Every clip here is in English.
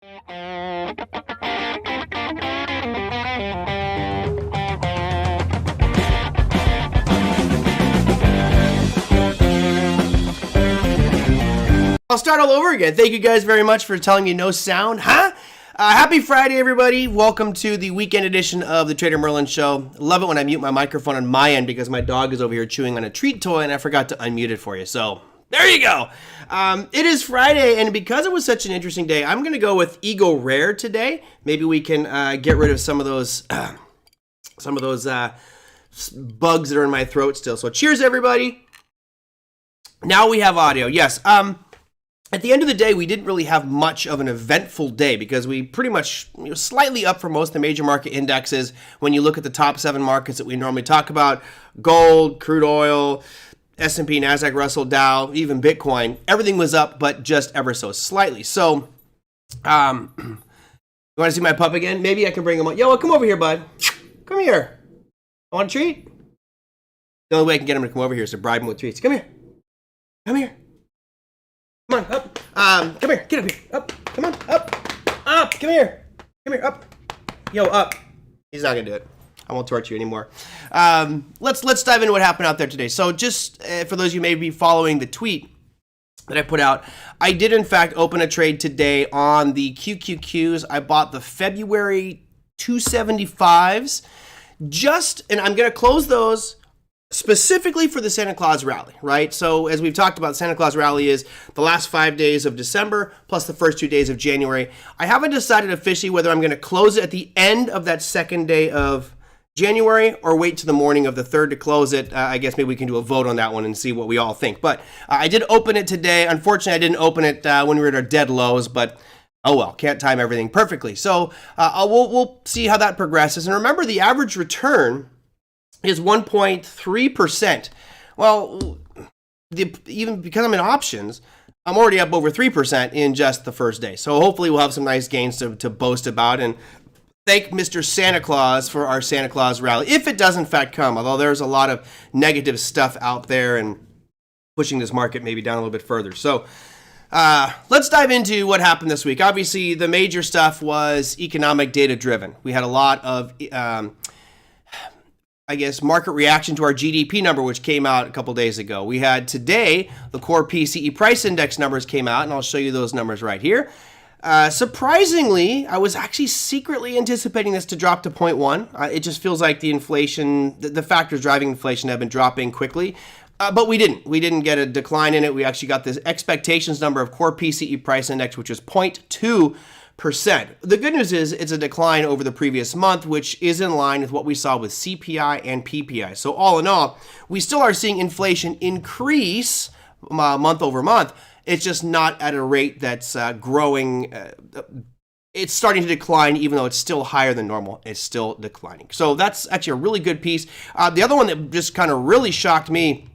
I'll start all over again. Thank you guys very much for telling me no sound. Happy Friday, everybody. Welcome to the weekend edition of the TraderMerlin show. Love it when I mute my microphone on my end because my dog is over here chewing on a treat toy and I forgot to unmute it for you. So there you go. It is Friday, and because it was such an interesting day, I'm going to go with Ego Rare today. Maybe we can get rid of some of those bugs that are in my throat still. So cheers, everybody. Now we have audio. Yes. At the end of the day, we didn't really have much of an eventful day because we pretty much slightly up for most of the major market indexes. When you look at the top 7 markets that we normally talk about, gold, crude oil, S&P, NASDAQ, Russell, Dow, even Bitcoin, everything was up, but just ever so slightly. So, you want to see my pup again? Maybe I can bring him on. Yo, come over here, bud. Come here. Want a treat? The only way I can get him to come over here is to bribe him with treats. Come here. Come here. Come on, up. Come here. Get up here. Up. Come on. Up. Up. Come here. Come here. Up. Yo, up. He's not gonna do it. I won't torture you anymore. Let's dive into what happened out there today. So just for those of you who may be following the tweet that I put out, I did in fact open a trade today on the QQQs. I bought the February 275s and I'm gonna close those specifically for the Santa Claus Rally, right? So as we've talked about, Santa Claus Rally is the last 5 days of December plus the first 2 days of January. I haven't decided officially whether I'm going to close it at the end of that second day of January or wait to the morning of the 3rd to close it. I guess maybe we can do a vote on that one and see what we all think. But I did open it today. Unfortunately, I didn't open it when we were at our dead lows, but oh well, can't time everything perfectly. So we'll see how that progresses. And remember, the average return is 1.3%. Well, even because I'm in options, I'm already up over 3% in just the first day. So hopefully we'll have some nice gains to boast about. And thank Mr. Santa Claus for our Santa Claus Rally, if it does in fact come, although there's a lot of negative stuff out there and pushing this market maybe down a little bit further. So let's dive into what happened this week. Obviously, the major stuff was economic data driven. We had a lot of market reaction to our GDP number, which came out a couple days ago. We had today, the core PCE price index numbers came out, and I'll show you those numbers right here. Surprisingly, I was actually secretly anticipating this to drop to 0.1. It just feels like the inflation, the factors driving inflation have been dropping quickly. But we didn't. We didn't get a decline in it. We actually got this expectations number of core PCE price index, which was 0.2%. The good news is it's a decline over the previous month, which is in line with what we saw with CPI and PPI. So all in all, we still are seeing inflation increase month over month. It's just not at a rate that's growing. It's starting to decline, even though it's still higher than normal. It's still declining. So that's actually a really good piece. The other one that just kind of really shocked me,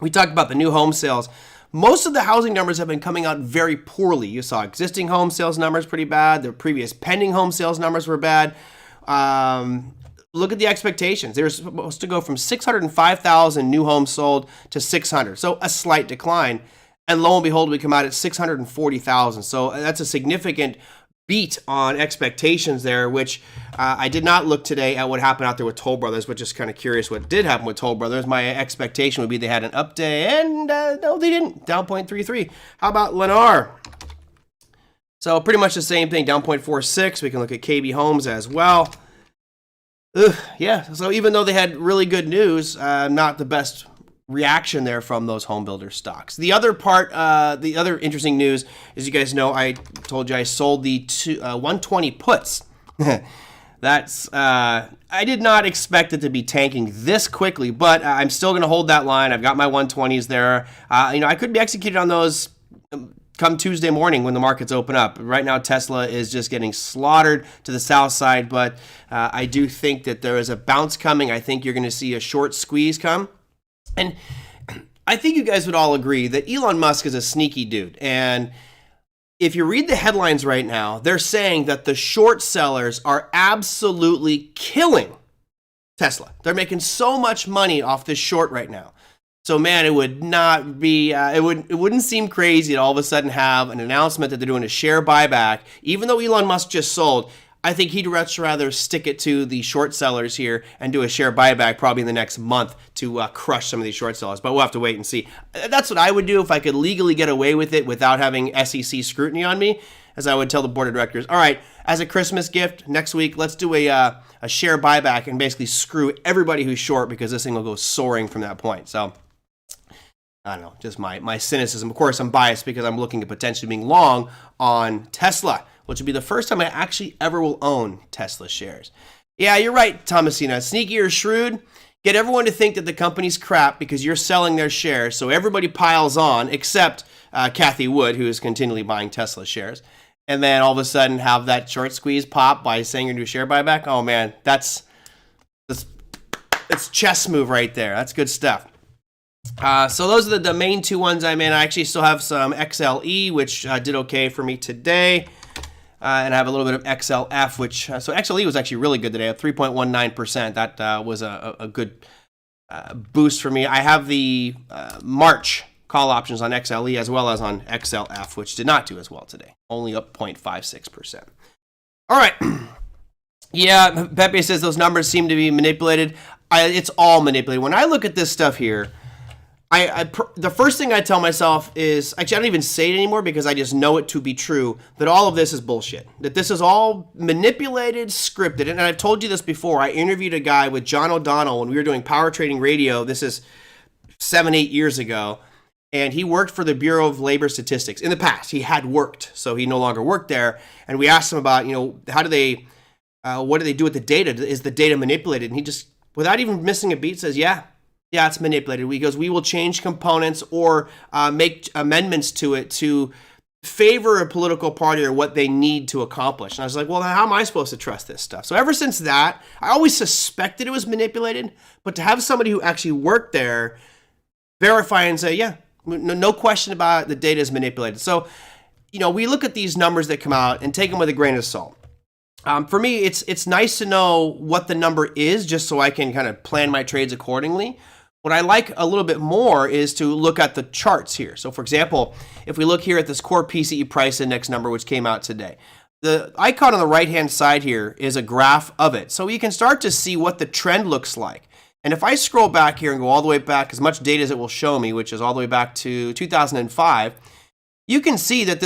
we talked about the new home sales. Most of the housing numbers have been coming out very poorly. You saw existing home sales numbers pretty bad. The previous pending home sales numbers were bad. Look at the expectations. They were supposed to go from 605,000 new homes sold to 600. So a slight decline. And lo and behold, we come out at 640,000. So that's a significant beat on expectations there, which I did not look today at what happened out there with Toll Brothers, but just kind of curious what did happen with Toll Brothers. My expectation would be they had an up day, and no, they didn't. Down 0.33. How about Lennar? So pretty much the same thing, down 0.46. We can look at KB Homes as well. Yeah, so even though they had really good news, not the best reaction there from those home builder stocks. The other part, the other interesting news is, you guys know, I told you I sold the 120 puts. That's I did not expect it to be tanking this quickly, but I'm still going to hold that line. I've got my 120s there. I could be executed on those come Tuesday morning when the markets open up. Right now, Tesla is just getting slaughtered to the south side, but I do think that there is a bounce coming. I think you're going to see a short squeeze come. And I think you guys would all agree that Elon Musk is a sneaky dude. And if you read the headlines right now, they're saying that the short sellers are absolutely killing Tesla. They're making so much money off this short right now. So man, it would not be, it wouldn't seem crazy to all of a sudden have an announcement that they're doing a share buyback, even though Elon Musk just sold. I think he'd much rather stick it to the short sellers here and do a share buyback probably in the next month to crush some of these short sellers. But we'll have to wait and see. That's what I would do if I could legally get away with it without having SEC scrutiny on me, as I would tell the board of directors, all right, as a Christmas gift next week, let's do a share buyback and basically screw everybody who's short, because this thing will go soaring from that point. So I don't know, just my cynicism. Of course, I'm biased because I'm looking at potentially being long on Tesla, which will be the first time I actually ever will own Tesla shares. Yeah, you're right, Thomasina. Sneaky or shrewd, get everyone to think that the company's crap because you're selling their shares, so everybody piles on, except Kathy Wood, who is continually buying Tesla shares. And then all of a sudden have that short squeeze pop by saying you're going to do a share buyback. Oh, man, that's chess move right there. That's good stuff. So those are the main two ones I'm in. I actually still have some XLE, which did okay for me today. And I have a little bit of XLF, which, so XLE was actually really good today at 3.19%. That was a good boost for me. I have the March call options on XLE as well as on XLF, which did not do as well today, only up 0.56%. All right. Yeah, Pepe says those numbers seem to be manipulated. It's all manipulated. When I look at this stuff here, the first thing I tell myself is, actually I don't even say it anymore because I just know it to be true, that all of this is bullshit. That this is all manipulated, scripted. And I've told you this before. I interviewed a guy with John O'Donnell when we were doing Power Trading Radio. This is 7-8 years ago. And he worked for the Bureau of Labor Statistics. In the past, he had worked, so he no longer worked there. And we asked him about, how do they, what do they do with the data? Is the data manipulated? And he just, without even missing a beat, says, yeah, it's manipulated. He goes, we will change components or make amendments to it to favor a political party or what they need to accomplish. And I was like, well, how am I supposed to trust this stuff? So ever since that, I always suspected it was manipulated. But to have somebody who actually worked there verify and say, yeah, no question about it, the data is manipulated. So, we look at these numbers that come out and take them with a grain of salt. For me, it's nice to know what the number is just so I can kind of plan my trades accordingly. What I like a little bit more is to look at the charts here. So, for example, if we look here at this core PCE price index number, which came out today, the icon on the right-hand side here is a graph of it. So you can start to see what the trend looks like. And if I scroll back here and go all the way back, as much data as it will show me, which is all the way back to 2005, you can see that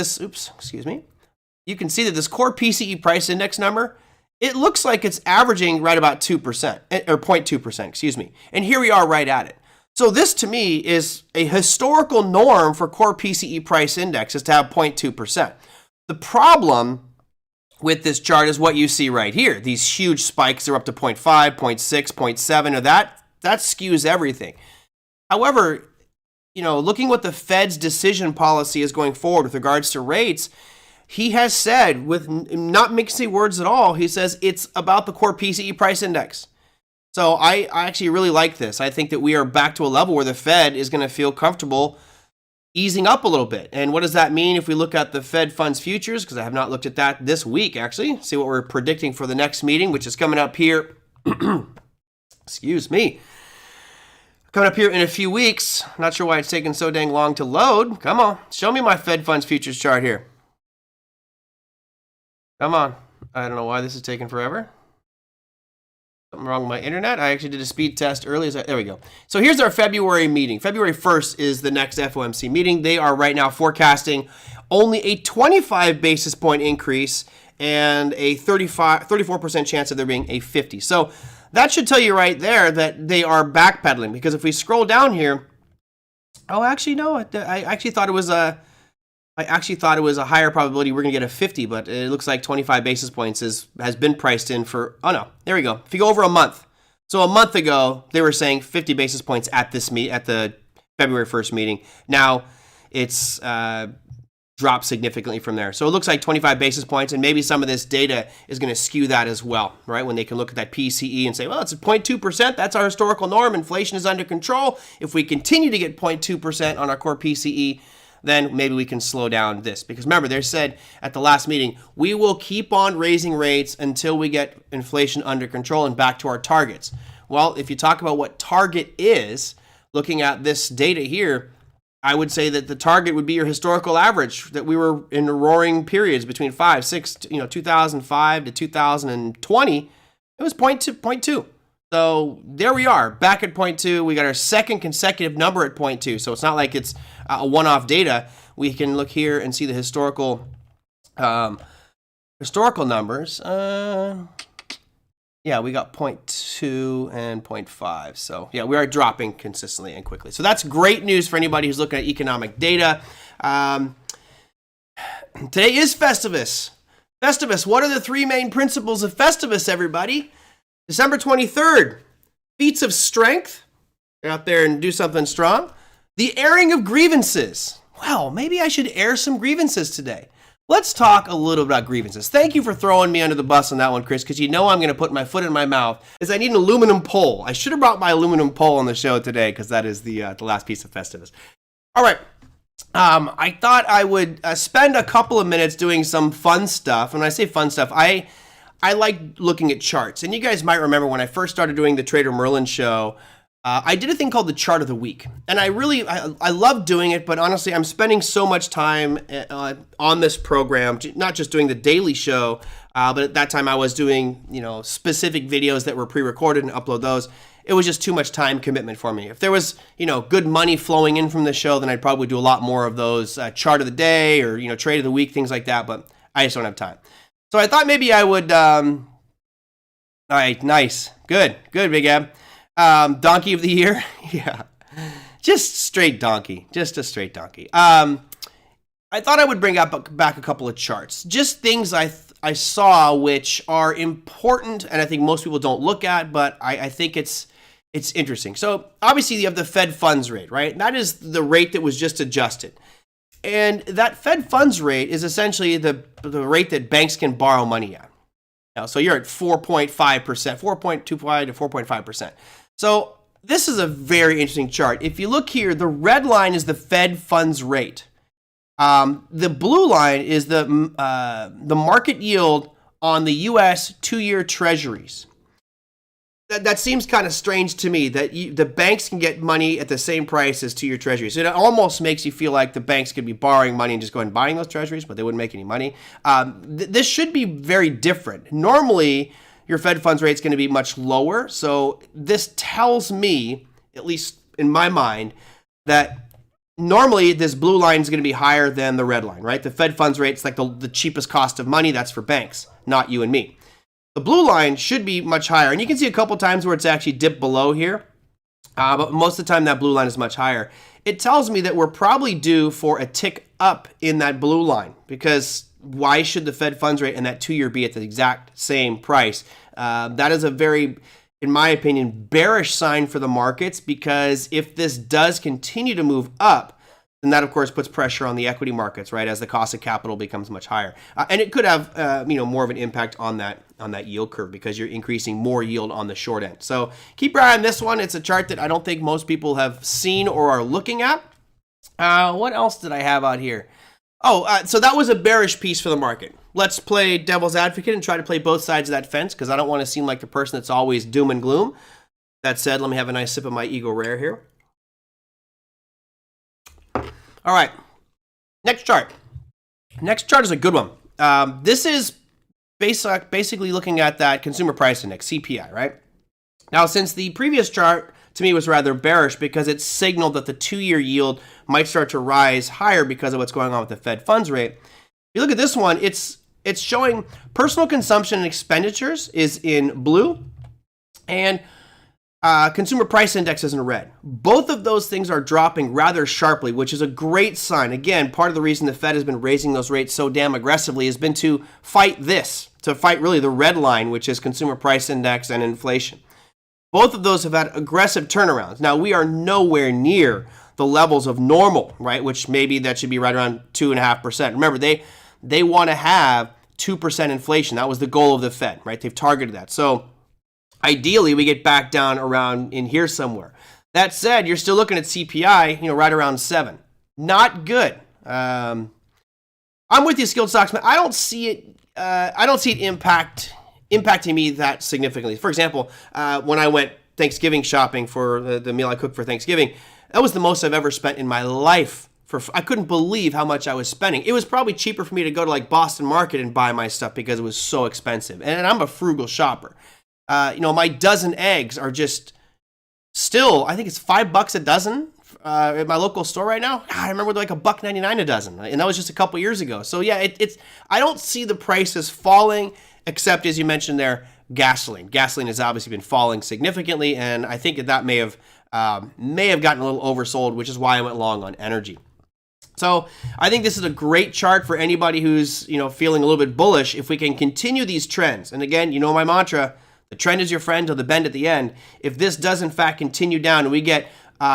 you can see that this core PCE price index number, it looks like it's averaging right about 2%, or 0.2%, excuse me. And here we are right at it. So this to me is a historical norm for core PCE price index is to have 0.2%. The problem with this chart is what you see right here. These huge spikes are up to 0.5, 0.6, 0.7, or that skews everything. However, looking what the Fed's decision policy is going forward with regards to rates, he has said, with not mixing words at all, he says it's about the core PCE price index. So I actually really like this. I think that we are back to a level where the Fed is going to feel comfortable easing up a little bit. And what does that mean if we look at the Fed funds futures? Because I have not looked at that this week, actually. See what we're predicting for the next meeting, which is coming up here. Excuse me. Coming up here in a few weeks. Not sure why it's taking so dang long to load. Come on. Show me my Fed funds futures chart here. Come on. I don't know why this is taking forever. Something wrong with my internet. I actually did a speed test earlier. There we go. So here's our February meeting. February 1st is the next FOMC meeting. They are right now forecasting only a 25 basis point increase and a 34% chance of there being a 50. So that should tell you right there that they are backpedaling, because if we scroll down here, actually no, I actually thought it was a higher probability we're going to get a 50, but it looks like 25 basis points has been priced in for, there we go. If you go over a month. So a month ago, they were saying 50 basis points at the February 1st meeting. Now it's dropped significantly from there. So it looks like 25 basis points, and maybe some of this data is going to skew that as well, right? When they can look at that PCE and say, well, it's 0.2%. That's our historical norm. Inflation is under control. If we continue to get 0.2% on our core PCE, then maybe we can slow down this. Because remember, they said at the last meeting, we will keep on raising rates until we get inflation under control and back to our targets. Well, if you talk about what target is, looking at this data here, I would say that the target would be your historical average, that we were in roaring periods between 2005 to 2020. It was 0.2. So there we are, back at 0.2. We got our second consecutive number at 0.2. So it's not like it's a one-off data. We can look here and see the historical numbers. Yeah, we got 0.2 and 0.5. So yeah, we are dropping consistently and quickly. So that's great news for anybody who's looking at economic data. Today is Festivus. Festivus, what are the three main principles of Festivus, everybody? December 23rd, feats of strength. Get out there and do something strong. The airing of grievances. Well, maybe I should air some grievances today. Let's talk a little about grievances. Thank you for throwing me under the bus on that one, Chris, because you know I'm going to put my foot in my mouth, is I need an aluminum pole. I should have brought my aluminum pole on the show today, because that is the last piece of Festivus. All right. I thought I would spend a couple of minutes doing some fun stuff. When I say fun stuff, I like looking at charts. And you guys might remember when I first started doing the TraderMerlin show, I did a thing called the chart of the week. And I love doing it, but honestly, I'm spending so much time on this program, not just doing the daily show, but at that time I was doing, specific videos that were pre-recorded and upload those. It was just too much time commitment for me. If there was, good money flowing in from the show, then I'd probably do a lot more of those chart of the day or, trade of the week, things like that, but I just don't have time. So I thought maybe I would, all right, nice. Good, Big Ab. Donkey of the year? Yeah. Just straight donkey. Just a straight donkey. I thought I would bring back a couple of charts. Just things I saw which are important and I think most people don't look at, but I think it's interesting. So obviously you have the Fed funds rate, right? And that is the rate that was just adjusted. And that Fed funds rate is essentially the rate that banks can borrow money at. Now, so you're at 4.5%, 4.25 to 4.5%. So this is a very interesting chart. If you look here, the red line is the Fed funds rate. The blue line is the market yield on the U.S. 2-year treasuries. That seems kind of strange to me that the banks can get money at the same price as 2-year treasuries. It almost makes you feel like the banks could be borrowing money and just going and buying those treasuries, but they wouldn't make any money. This should be very different. Normally, your Fed funds rate is going to be much lower. So this tells me, at least in my mind, that normally this blue line is going to be higher than the red line, right? The Fed funds rate is like the cheapest cost of money. That's for banks, not you and me. The blue line should be much higher. And you can see a couple times where it's actually dipped below here. But most of the time that blue line is much higher. It tells me that we're probably due for a tick up in that blue line, because why should the Fed funds rate and that 2-year be at the exact same price? That is a very, in my opinion, bearish sign for the markets, because if this does continue to move up, then that, of course, puts pressure on the equity markets, right, as the cost of capital becomes much higher. And it could have, more of an impact on that yield curve, because you're increasing more yield on the short end. So keep your eye on this one. It's a chart that I don't think most people have seen or are looking at. What else did I have out here? So that was a bearish piece for the market. Let's play devil's advocate and try to play both sides of that fence, because I don't want to seem like the person that's always doom and gloom. That said, let me have a nice sip of my Eagle Rare here. All right, next chart. Next chart is a good one. This is basically looking at that consumer price index, CPI, right? Now, since the previous chart to me was rather bearish because it signaled that the 2-year yield might start to rise higher because of what's going on with the Fed funds rate. If you look at this one, it's showing personal consumption and expenditures is in blue, and consumer price index is in red. Both of those things are dropping rather sharply, which is a great sign. Again, part of the reason the Fed has been raising those rates so damn aggressively has been to fight really the red line, which is consumer price index and inflation. Both of those have had aggressive turnarounds. Now, we are nowhere near the levels of normal, right? Which maybe that should be right around 2.5%. Remember, they want to have 2% inflation. That was the goal of the Fed, right? They've targeted that. So ideally, we get back down around in here somewhere. That said, you're still looking at CPI, right around 7. Not good. I'm with you, Skilled Stocksman. I don't see it impacting me that significantly. For example, when I went Thanksgiving shopping for the meal I cooked for Thanksgiving. That was the most I've ever spent in my life. I couldn't believe how much I was spending. It was probably cheaper for me to go to like Boston Market and buy my stuff because it was so expensive. And I'm a frugal shopper. My dozen eggs are just still, I think it's $5 a dozen at my local store right now. God, I remember like $1.99 a dozen, and that was just a couple years ago. So yeah, it's I don't see the prices falling, except as you mentioned there, gasoline. Gasoline has obviously been falling significantly, and I think that may have gotten a little oversold, which is why I went long on energy. So I think this is a great chart for anybody who's feeling a little bit bullish. If we can continue these trends, and again, my mantra, the trend is your friend till the bend at the end. If this does in fact continue down and we get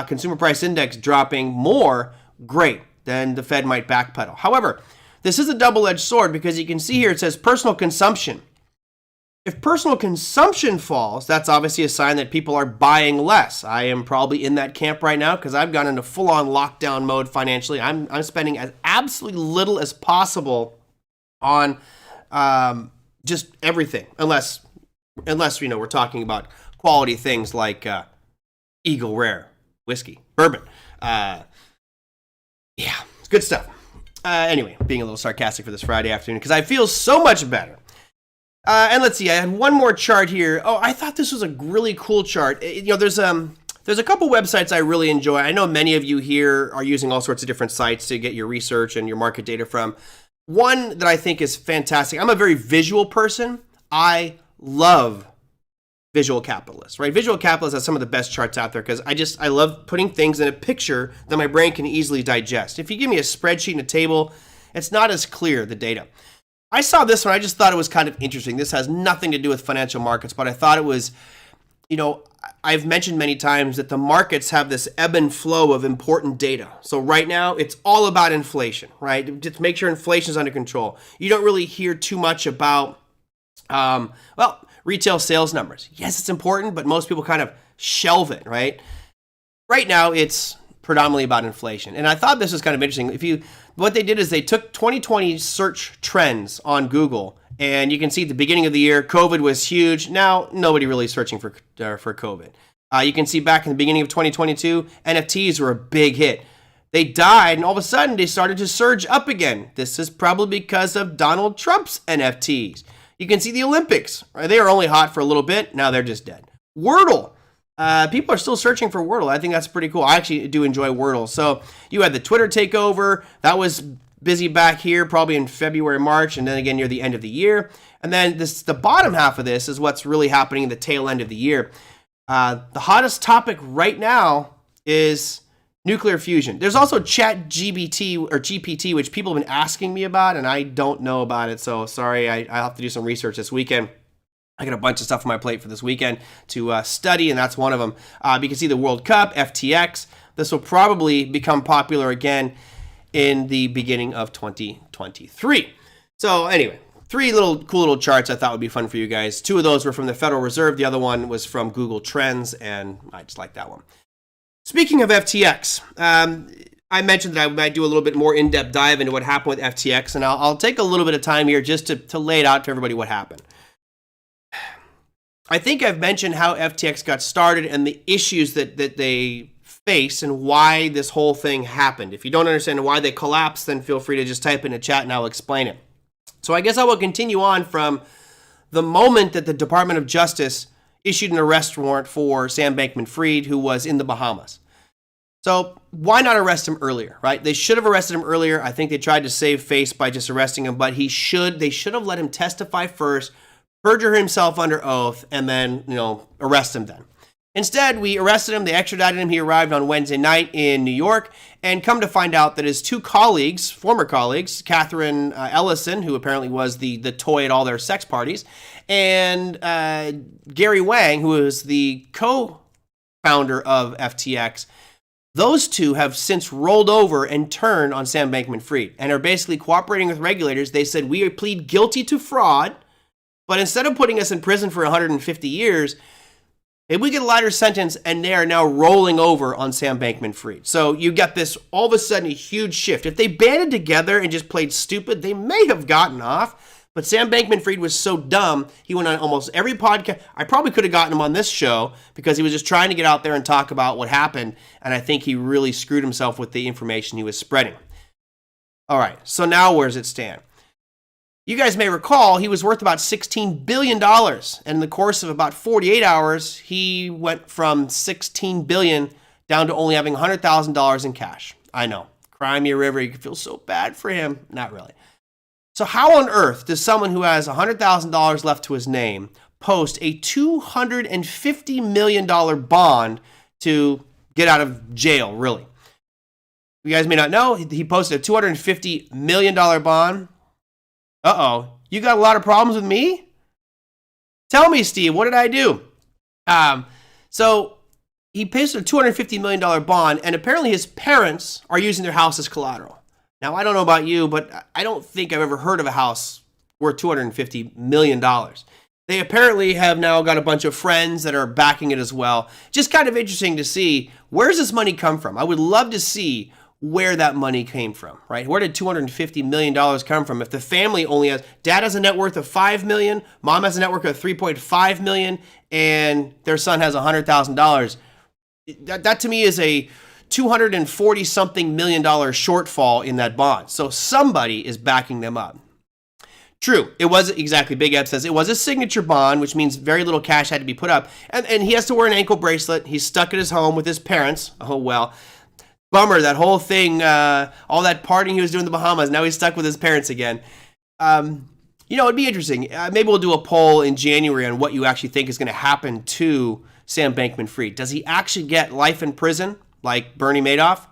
consumer price index dropping more, great. Then the Fed might backpedal. However, this is a double-edged sword because you can see here it says personal consumption. If personal consumption falls, that's obviously a sign that people are buying less. I am probably in that camp right now because I've gone into full-on lockdown mode financially. I'm spending as absolutely little as possible on just everything, unless we're talking about quality things like Eagle Rare whiskey, bourbon. Yeah, it's good stuff. Anyway, being a little sarcastic for this Friday afternoon because I feel so much better. And let's see, I had one more chart here. Oh, I thought this was a really cool chart. There's a couple websites I really enjoy. I know many of you here are using all sorts of different sites to get your research and your market data from. One that I think is fantastic. I'm a very visual person. I love Visual Capitalist, right? Visual Capitalist has some of the best charts out there because I love putting things in a picture that my brain can easily digest. If you give me a spreadsheet and a table, it's not as clear, the data. I saw this one. I just thought it was kind of interesting. This has nothing to do with financial markets, but I thought it was, I've mentioned many times that the markets have this ebb and flow of important data. So right now, it's all about inflation, right? Just make sure inflation is under control. You don't really hear too much about, retail sales numbers. Yes, it's important, but most people kind of shelve it, right? Right now, it's predominantly about inflation. And I thought this was kind of interesting. What they did is they took 2020 search trends on Google, and you can see at the beginning of the year, COVID was huge. Now, nobody really is searching for COVID. You can see back in the beginning of 2022, NFTs were a big hit. They died, and all of a sudden, they started to surge up again. This is probably because of Donald Trump's NFTs. You can see the Olympics. Right? They were only hot for a little bit. Now they're just dead. Wordle. People are still searching for Wordle. I think that's pretty cool. I actually do enjoy Wordle. So you had the Twitter takeover. That was busy back here, probably in February, March, and then again near the end of the year. And then the bottom half of this is what's really happening in the tail end of the year. The hottest topic right now is nuclear fusion. There's also ChatGPT or GPT, which people have been asking me about, and I don't know about it. So sorry, I'll have to do some research this weekend. I got a bunch of stuff on my plate for this weekend to study, and that's one of them. You can see the World Cup, FTX. This will probably become popular again in the beginning of 2023. So anyway, three cool little charts I thought would be fun for you guys. Two of those were from the Federal Reserve. The other one was from Google Trends, and I just like that one. Speaking of FTX, I mentioned that I might do a little bit more in-depth dive into what happened with FTX, and I'll take a little bit of time here just to lay it out to everybody what happened. I think I've mentioned how FTX got started and the issues that they face and why this whole thing happened. If you don't understand why they collapsed, then feel free to just type in a chat and I'll explain it. So I guess I will continue on from the moment that the Department of Justice issued an arrest warrant for Sam Bankman-Fried, who was in the Bahamas. So why not arrest him earlier, right? They should have arrested him earlier. I think they tried to save face by just arresting him, but they should have let him testify first, perjure himself under oath, and then, arrest him then. Instead, we arrested him. They extradited him. He arrived on Wednesday night in New York, and come to find out that his two colleagues, former colleagues, Catherine Ellison, who apparently was the toy at all their sex parties, and Gary Wang, who is the co-founder of FTX, those two have since rolled over and turned on Sam Bankman-Fried and are basically cooperating with regulators. They said, we plead guilty to fraud, but instead of putting us in prison for 150 years, maybe we get a lighter sentence, and they are now rolling over on Sam Bankman-Fried. So you get this, all of a sudden, a huge shift. If they banded together and just played stupid, they may have gotten off, But Sam Bankman-Fried was so dumb, he went on almost every podcast. I probably could have gotten him on this show because he was just trying to get out there and talk about what happened, and I think he really screwed himself with the information he was spreading. All right, so now where does it stand? You guys may recall he was worth about $16 billion, and in the course of about 48 hours, he went from $16 billion down to only having $100,000 in cash. I know, cry me a river, you can feel so bad for him. Not really. So how on earth does someone who has $100,000 left to his name post a $250 million bond to get out of jail, really? You guys may not know, he posted a $250 million bond. Uh-oh, you got a lot of problems with me? Tell me, Steve, what did I do? So he posted a $250 million bond, and apparently his parents are using their house as collateral. Now, I don't know about you, but I don't think I've ever heard of a house worth $250 million. They apparently have now got a bunch of friends that are backing it as well. Just kind of interesting to see, where's this money come from? I would love to see where that money came from, right? Where did $250 million come from? If the family only has, dad has a net worth of $5 million, mom has a net worth of $3.5 million, and their son has $100,000, that to me is a $240-something million shortfall in that bond. So somebody is backing them up. True, it was exactly, Big Ed says, it was a signature bond, which means very little cash had to be put up. And he has to wear an ankle bracelet. He's stuck at his home with his parents. Oh, well. Bummer, that whole thing, all that partying he was doing in the Bahamas, now he's stuck with his parents again. It'd be interesting. Maybe we'll do a poll in January on what you actually think is going to happen to Sam Bankman-Fried. Does he actually get life in prison like Bernie Madoff,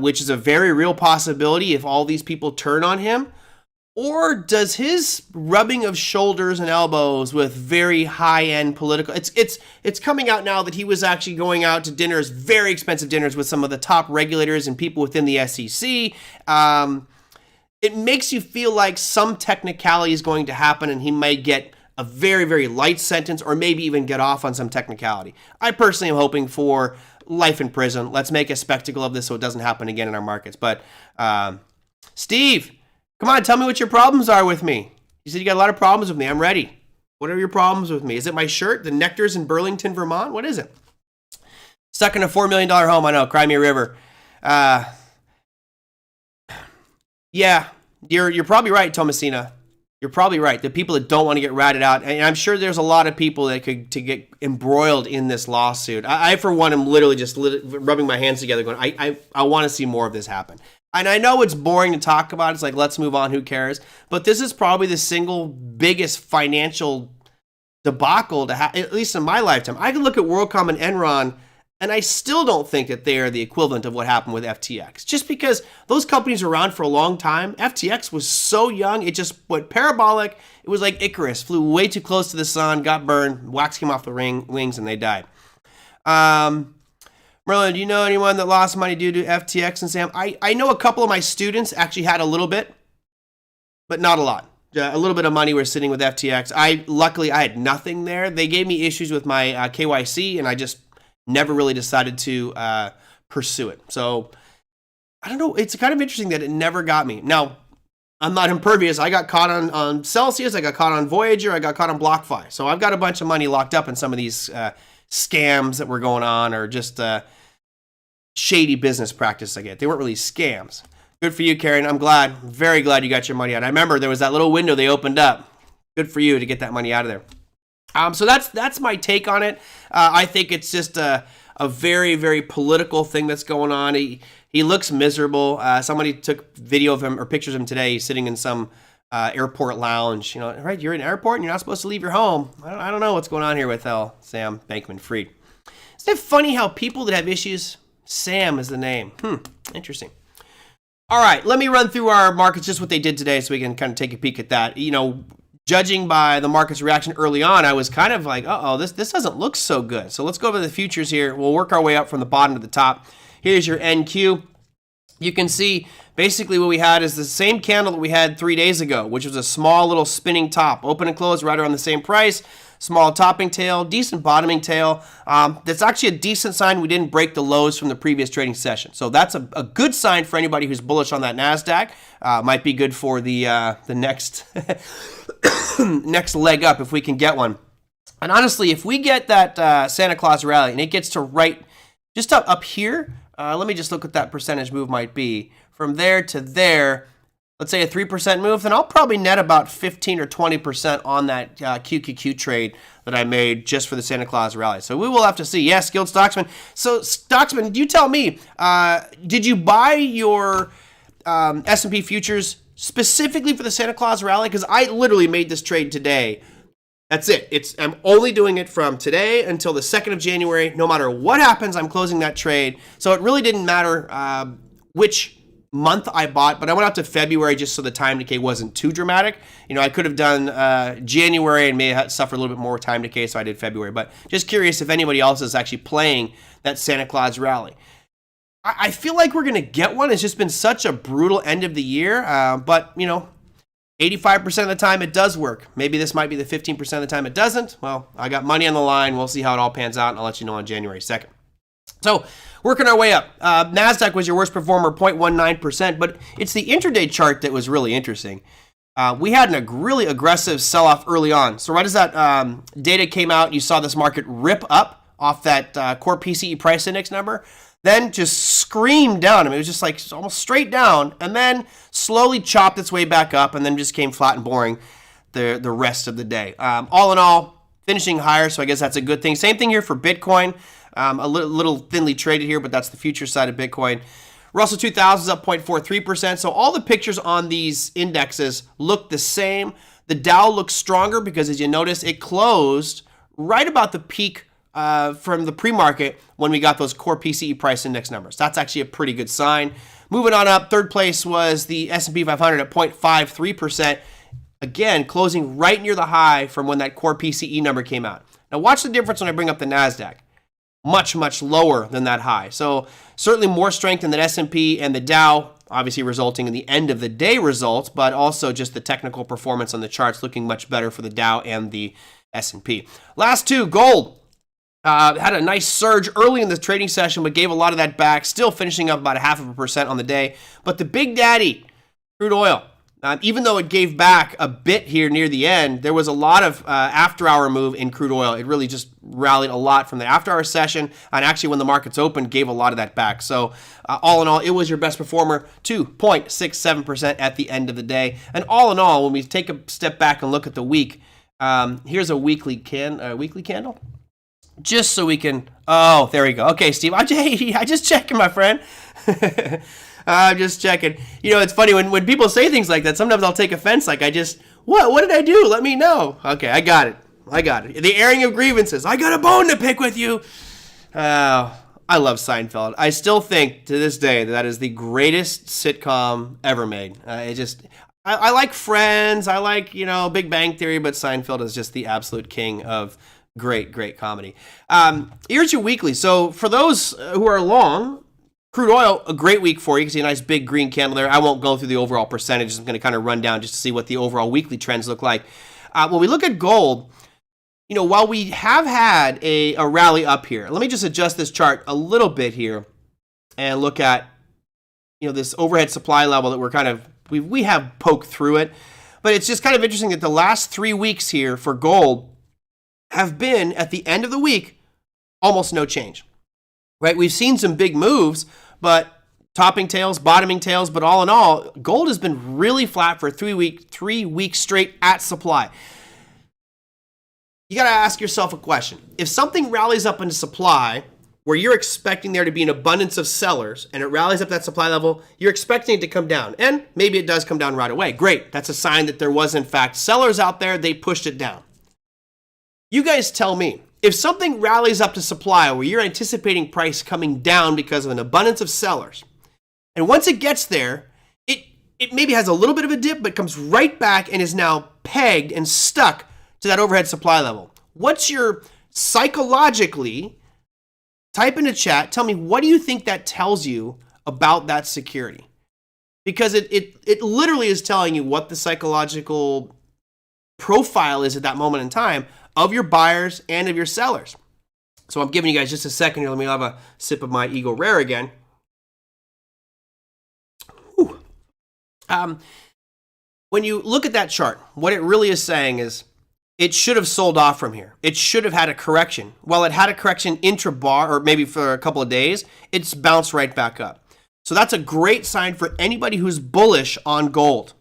which is a very real possibility if all these people turn on him? Or does his rubbing of shoulders and elbows with very high-end political... It's coming out now that he was actually going out to dinners, very expensive dinners, with some of the top regulators and people within the SEC. It makes you feel like some technicality is going to happen and he might get a very, very light sentence or maybe even get off on some technicality. I personally am hoping for life in prison. Let's make a spectacle of this so it doesn't happen again in our markets. But Steve, come on, tell me what your problems are with me. You said you got a lot of problems with me. I'm ready. What are your problems with me? Is it my shirt, the Nectars in Burlington, Vermont? What is it? Stuck in a $4 million home. I know, cry me a river. Yeah, you're probably right, Thomasina. You're probably right. The people that don't want to get ratted out, and I'm sure there's a lot of people that could to get embroiled in this lawsuit. I for one, am literally just rubbing my hands together going, I want to see more of this happen. And I know it's boring to talk about. It's like, let's move on. Who cares? But this is probably the single biggest financial debacle to at least in my lifetime. I can look at WorldCom and Enron, and I still don't think that they are the equivalent of what happened with FTX. Just because those companies were around for a long time, FTX was so young, it just went parabolic. It was like Icarus, flew way too close to the sun, got burned, wax came off the wings, and they died. Merlin, do you know anyone that lost money due to FTX and Sam? I know a couple of my students actually had a little bit, but not a lot. A little bit of money was sitting with FTX. Luckily, I had nothing there. They gave me issues with my KYC, and I just never really decided to pursue it. So, I don't know. It's kind of interesting that it never got me. Now, I'm not impervious. I got caught on Celsius. I got caught on Voyager. I got caught on BlockFi. So, I've got a bunch of money locked up in some of these scams that were going on, or just shady business practice I get. They weren't really scams. Good for you, Karen. I'm glad. Very glad you got your money out. I remember there was that little window they opened up. Good for you to get that money out of there. So that's my take on it. I think it's just a very, very political thing that's going on. He looks miserable. Somebody took video of him or pictures of him today sitting in some airport lounge. You know, right? You're in an airport and you're not supposed to leave your home. I don't know what's going on here with Sam Bankman-Fried. Isn't it funny how people that have issues, Sam is the name. Interesting. All right, let me run through our markets, just what they did today, so we can kind of take a peek at that. You know, judging by the market's reaction early on, I was kind of like, this doesn't look so good. So let's go over the futures here. We'll work our way up from the bottom to the top. Here's your NQ. You can see basically what we had is the same candle that we had 3 days ago, which was a small little spinning top. Open and close right around the same price. Small topping tail, decent bottoming tail. That's actually a decent sign we didn't break the lows from the previous trading session. So that's a good sign for anybody who's bullish on that NASDAQ. Might be good for the next next leg up if we can get one. And honestly, if we get that Santa Claus Rally and it gets to right just up here, let me just look what that percentage move might be. From there to there, let's say a 3% move, then I'll probably net about 15 or 20% on that QQQ trade that I made just for the Santa Claus Rally. So we will have to see. Yes, Skilled Stocksman. So Stocksman, you tell me, did you buy your S&P futures specifically for the Santa Claus Rally? Because I literally made this trade today. That's it. I'm only doing it from today until the 2nd of January. No matter what happens, I'm closing that trade. So it really didn't matter which month I bought, but I went out to February just so the time decay wasn't too dramatic. You know, I could have done January and may have suffered a little bit more time decay, so I did February. But just curious if anybody else is actually playing that Santa Claus Rally. I feel like we're going to get one. It's just been such a brutal end of the year, but, you know, 85% of the time it does work. Maybe this might be the 15% of the time it doesn't. Well, I got money on the line. We'll see how it all pans out, and I'll let you know on January 2nd. So, working our way up. NASDAQ was your worst performer, 0.19%, but it's the intraday chart that was really interesting. We had a really aggressive sell-off early on. So right as that data came out, you saw this market rip up off that core PCE price index number, then just screamed down. I mean, it was just like almost straight down, and then slowly chopped its way back up, and then just came flat and boring the rest of the day. All in all, finishing higher, so I guess that's a good thing. Same thing here for Bitcoin. A little thinly traded here, but that's the future side of Bitcoin. Russell 2000 is up 0.43%. So all the pictures on these indexes look the same. The Dow looks stronger because, as you notice, it closed right about the peak from the pre-market when we got those core PCE price index numbers. That's actually a pretty good sign. Moving on up, third place was the S&P 500 at 0.53%. Again, closing right near the high from when that core PCE number came out. Now watch the difference when I bring up the NASDAQ. Much, much lower than that high. So certainly more strength in the S&P and the Dow, obviously resulting in the end of the day results, but also just the technical performance on the charts looking much better for the Dow and the S&P. Last two, gold. Had a nice surge early in the trading session, but gave a lot of that back, still finishing up about 0.5% on the day. But the big daddy, crude oil, even though it gave back a bit here near the end, there was a lot of after-hour move in crude oil. It really just rallied a lot from the after-hour session, and actually when the markets opened, gave a lot of that back. So all in all, it was your best performer, 2.67% at the end of the day. And all in all, when we take a step back and look at the week, here's a weekly candle. Just so we can, oh, there we go. Okay, Steve, I just checking, my friend. I'm just checking. You know, it's funny when people say things like that, sometimes I'll take offense. Like, what did I do? Let me know. Okay, I got it. The airing of grievances. I got a bone to pick with you. I love Seinfeld. I still think to this day that is the greatest sitcom ever made. I like Friends. I like, Big Bang Theory, but Seinfeld is just the absolute king of great comedy. Here's your weekly. So for those who are long, crude oil, a great week for you. You can see a nice big green candle there. I won't go through the overall percentages. I'm going to kind of run down just to see what the overall weekly trends look like. When we look at gold, while we have had a rally up here, let me just adjust this chart a little bit here and look at, this overhead supply level that we have poked through it. But it's just kind of interesting that the last 3 weeks here for gold have been, at the end of the week, almost no change, right? We've seen some big moves, but topping tails, bottoming tails, but all in all, gold has been really flat for 3 weeks straight at supply. You got to ask yourself a question. If something rallies up into supply where you're expecting there to be an abundance of sellers and it rallies up that supply level, you're expecting it to come down. And maybe it does come down right away. Great. That's a sign that there was, in fact, sellers out there. They pushed it down. You guys tell me, if something rallies up to supply where you're anticipating price coming down because of an abundance of sellers, and once it gets there, it maybe has a little bit of a dip, but comes right back and is now pegged and stuck to that overhead supply level. What's your psychologically, type in the chat, tell me, what do you think that tells you about that security? Because it literally is telling you what the psychological profile is at that moment in time of your buyers and of your sellers. So I'm giving you guys just a second here. Let me have a sip of my Eagle Rare again. When you look at that chart, what it really is saying is it should have sold off from here. It should have had a correction. While it had a correction intra-bar or maybe for a couple of days, it's bounced right back up. So that's a great sign for anybody who's bullish on gold.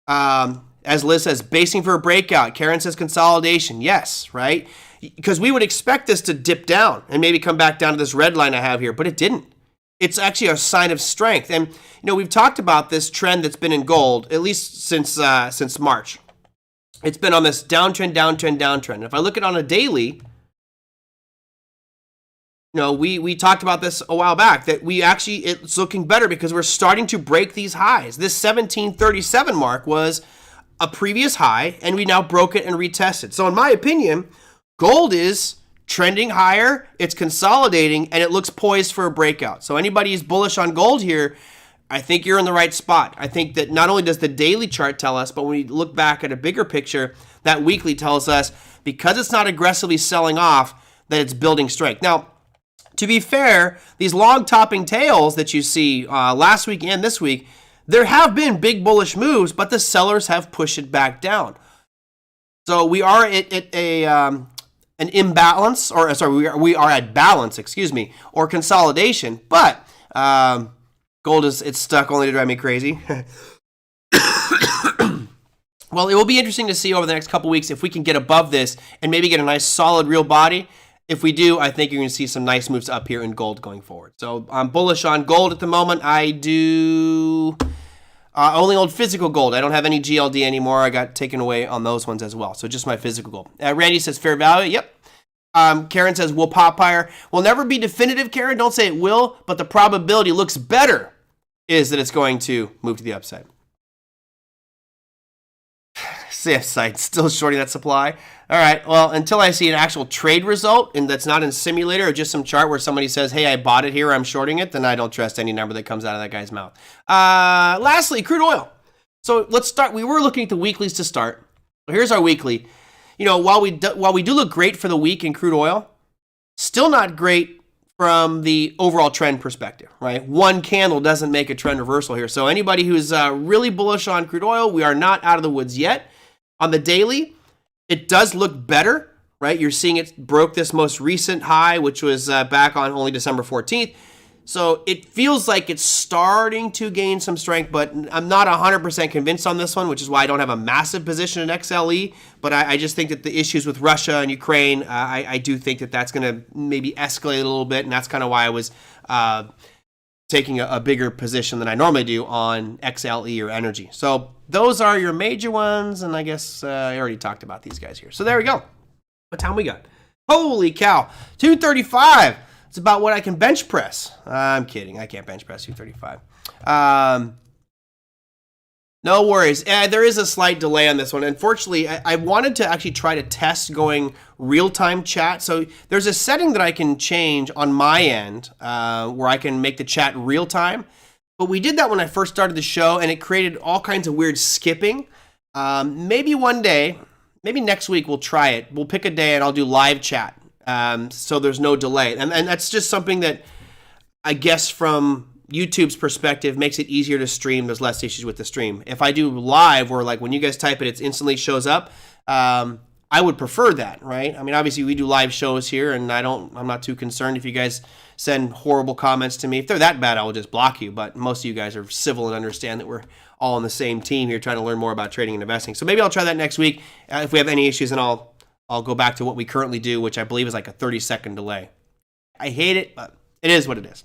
As Liz says, basing for a breakout. Karen says consolidation. Yes, right? Because we would expect this to dip down and maybe come back down to this red line I have here, but it didn't. It's actually a sign of strength. And, we've talked about this trend that's been in gold, at least since March. It's been on this downtrend, downtrend, downtrend. If I look at it on a daily, we talked about this a while back, that it's looking better because we're starting to break these highs. This 1737 mark was a previous high, and we now broke it and retested. So in my opinion, gold is trending higher, it's consolidating, and it looks poised for a breakout. So anybody who's bullish on gold here, I think you're in the right spot. I think that not only does the daily chart tell us, but when we look back at a bigger picture, that weekly tells us, because it's not aggressively selling off, that it's building strength. Now, to be fair, these long topping tails that you see last week and this week, there have been big bullish moves, but the sellers have pushed it back down. So we are at an imbalance, or sorry, we are at balance, or consolidation. But gold it's stuck only to drive me crazy. Well, it will be interesting to see over the next couple weeks if we can get above this and maybe get a nice solid real body. If we do, I think you're going to see some nice moves up here in gold going forward. So I'm bullish on gold at the moment. I do only hold physical gold. I don't have any GLD anymore. I got taken away on those ones as well. So just my physical gold. Randy says fair value. Yep. Karen says will pop higher. Will never be definitive, Karen. Don't say it will, but the probability looks better is that it's going to move to the upside. CF site still shorting that supply. All right. Well, until I see an actual trade result, and that's not in simulator or just some chart where somebody says, "Hey, I bought it here, I'm shorting it," then I don't trust any number that comes out of that guy's mouth. Lastly, crude oil. So let's start. We were looking at the weeklies to start. Here's our weekly. While we do look great for the week in crude oil, still not great from the overall trend perspective, right? One candle doesn't make a trend reversal here. So anybody who's really bullish on crude oil, we are not out of the woods yet. On the daily, it does look better, right? You're seeing it broke this most recent high, which was back on only December 14th. So it feels like it's starting to gain some strength, but I'm not 100% convinced on this one, which is why I don't have a massive position in XLE. But I just think that the issues with Russia and Ukraine, I do think that that's going to maybe escalate a little bit, and that's kind of why I was taking a bigger position than I normally do on XLE or energy. So those are your major ones, and I guess I already talked about these guys here. So there we go. What time we got? Holy cow, 235. It's about what I can bench press. I'm kidding. I can't bench press 235. No worries. There is a slight delay on this one. Unfortunately, I wanted to actually try to test going real-time chat. So there's a setting that I can change on my end where I can make the chat real-time. But we did that when I first started the show, and it created all kinds of weird skipping. Maybe one day, maybe next week we'll try it. We'll pick a day and I'll do live chat. So there's no delay. And that's just something that I guess from YouTube's perspective makes it easier to stream. There's less issues with the stream. If I do live where like when you guys type it instantly shows up, I would prefer that, right? I mean, obviously we do live shows here and I'm not too concerned if you guys send horrible comments to me. If they're that bad, I will just block you. But most of you guys are civil and understand that we're all on the same team here trying to learn more about trading and investing. So maybe I'll try that next week. If we have any issues, then I'll go back to what we currently do, which I believe is like a 30-second delay. I hate it, but it is what it is.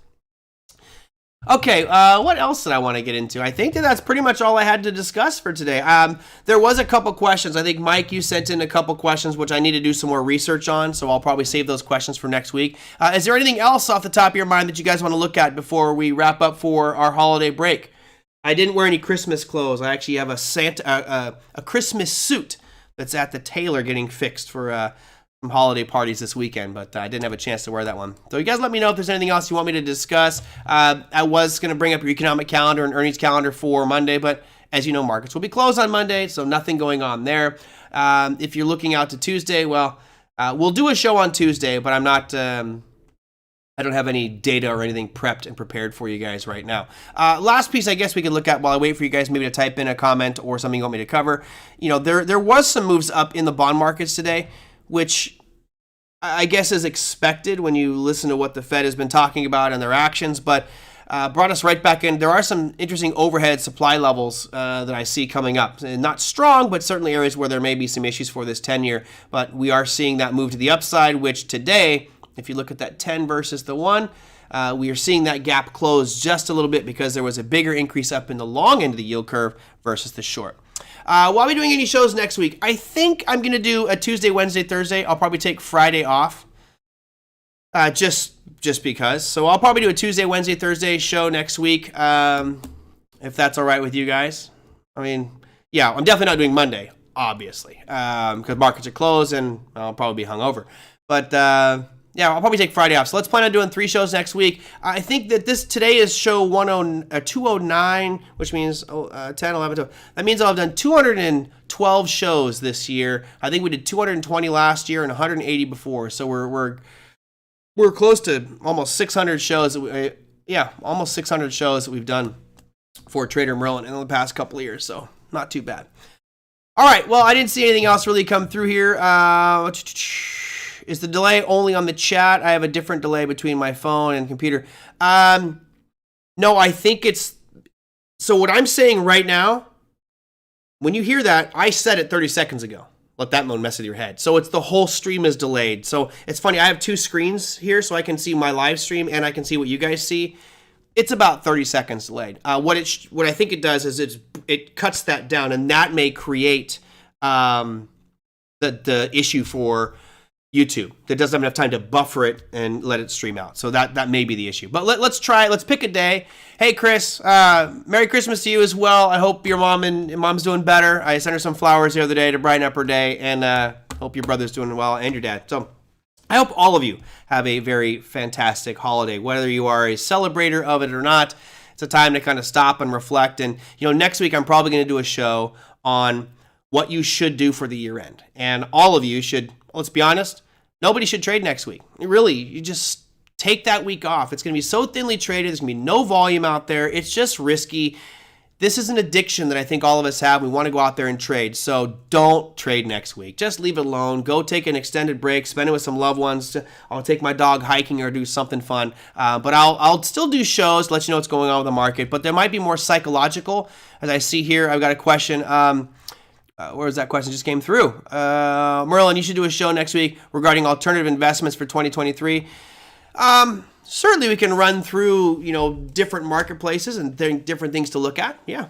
Okay, what else did I want to get into? I think that's pretty much all I had to discuss for today. There was a couple questions. I think, Mike, you sent in a couple questions, which I need to do some more research on, so I'll probably save those questions for next week. Is there anything else off the top of your mind that you guys want to look at before we wrap up for our holiday break? I didn't wear any Christmas clothes. I actually have a Christmas suit that's at the tailor getting fixed for some holiday parties this weekend, but I didn't have a chance to wear that one. So you guys let me know if there's anything else you want me to discuss. I was going to bring up your economic calendar and earnings calendar for Monday, but as you know, markets will be closed on Monday, so nothing going on there. If you're looking out to Tuesday, well, we'll do a show on Tuesday, but I'm not... I don't have any data or anything prepped and prepared for you guys right now. Last piece I guess we could look at while I wait for you guys maybe to type in a comment or something you want me to cover. You know, there was some moves up in the bond markets today, which I guess is expected when you listen to what the Fed has been talking about and their actions, but brought us right back in. There are some interesting overhead supply levels that I see coming up. Not strong, but certainly areas where there may be some issues for this 10-year, but we are seeing that move to the upside, which today, if you look at that 10 versus the 1, we are seeing that gap close just a little bit because there was a bigger increase up in the long end of the yield curve versus the short. Will I be doing any shows next week? I think I'm going to do a Tuesday, Wednesday, Thursday. I'll probably take Friday off just because. So I'll probably do a Tuesday, Wednesday, Thursday show next week if that's all right with you guys. I mean, yeah, I'm definitely not doing Monday, obviously, because markets are closed and I'll probably be hungover. But... yeah, I'll probably take Friday off. So let's plan on doing 3 shows next week. I think that today is show 209, which means 10, 11, 12. That means I'll have done 212 shows this year. I think we did 220 last year and 180 before. So we're close to almost 600 shows. Almost 600 shows that we've done for TraderMerlin in the past couple of years. So not too bad. All right. Well, I didn't see anything else really come through here. Is the delay only on the chat? I have a different delay between my phone and computer. No, I think it's... So what I'm saying right now, when you hear that, I said it 30 seconds ago. Let that mode mess with your head. So it's the whole stream is delayed. So it's funny, I have 2 screens here, so I can see my live stream and I can see what you guys see. It's about 30 seconds delayed. What I think it does is it cuts that down, and that may create the issue for YouTube that doesn't have enough time to buffer it and let it stream out. So that may be the issue. But let's try. Let's pick a day. Hey, Chris, Merry Christmas to you as well. I hope your mom's doing better. I sent her some flowers the other day to brighten up her day, and hope your brother's doing well and your dad. So I hope all of you have a very fantastic holiday, whether you are a celebrator of it or not. It's a time to kind of stop and reflect. And next week I'm probably going to do a show on what you should do for the year end. And all of you should, let's be honest, nobody should trade next week. Really, you just take that week off. It's going to be so thinly traded. There's going to be no volume out there. It's just risky. This is an addiction that I think all of us have. We want to go out there and trade. So don't trade next week. Just leave it alone. Go take an extended break. Spend it with some loved ones. I'll take my dog hiking or do something fun. But I'll still do shows, let you know what's going on with the market. But there might be more psychological. As I see here, I've got a question. Where's that question just came through? Merlin, you should do a show next week regarding alternative investments for 2023. Certainly we can run through, different marketplaces and different things to look at. Yeah.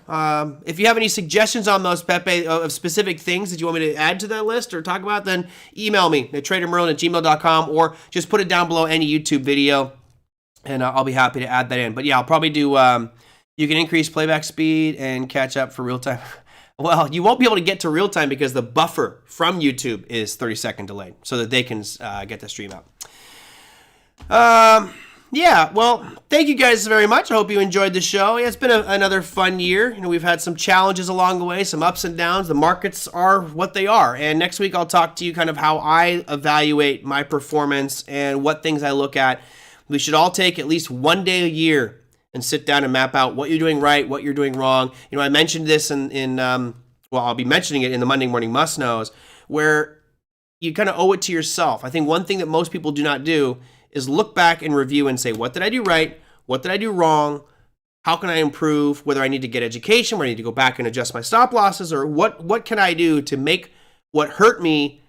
If you have any suggestions on those, Pepe, of specific things that you want me to add to that list or talk about, then email me at TraderMerlin@gmail.com or just put it down below any YouTube video and I'll be happy to add that in. But yeah, I'll probably do, you can increase playback speed and catch up for real time. Well, you won't be able to get to real time because the buffer from YouTube is 30-second delayed so that they can get the stream out. Yeah, well, thank you guys very much. I hope you enjoyed the show. Yeah, it's been another fun year. We've had some challenges along the way, some ups and downs. The markets are what they are. And next week I'll talk to you kind of how I evaluate my performance and what things I look at. We should all take at least one day a year and sit down and map out what you're doing right, what you're doing wrong. I mentioned this I'll be mentioning it in the Monday Morning Must Knows, where you kind of owe it to yourself. I think one thing that most people do not do is look back and review and say, what did I do right? What did I do wrong? How can I improve? Whether I need to get education, whether I need to go back and adjust my stop losses, or what can I do to make what hurt me,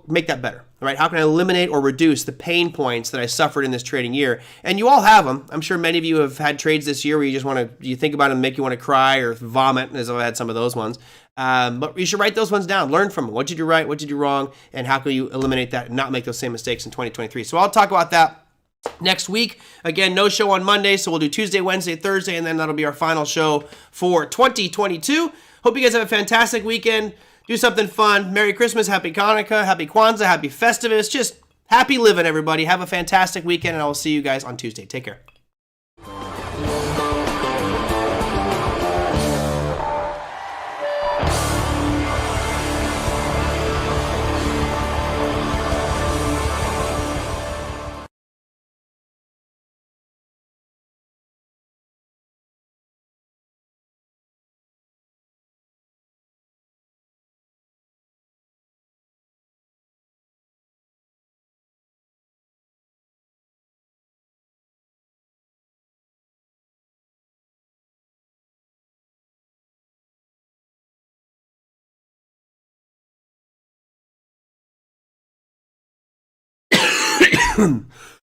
make that better, right? How can I eliminate or reduce the pain points that I suffered in this trading year? And you all have them. I'm sure many of you have had trades this year where you think about them and make you want to cry or vomit, as I've had some of those ones. But you should write those ones down. Learn from them. What did you do right? What did you do wrong? And how can you eliminate that and not make those same mistakes in 2023? So I'll talk about that next week. Again, no show on Monday, so we'll do Tuesday, Wednesday, Thursday, and then that'll be our final show for 2022. Hope you guys have a fantastic weekend. Do something fun. Merry Christmas, Happy Hanukkah, Happy Kwanzaa, Happy Festivus. Just happy living, everybody. Have a fantastic weekend, and I will see you guys on Tuesday. Take care.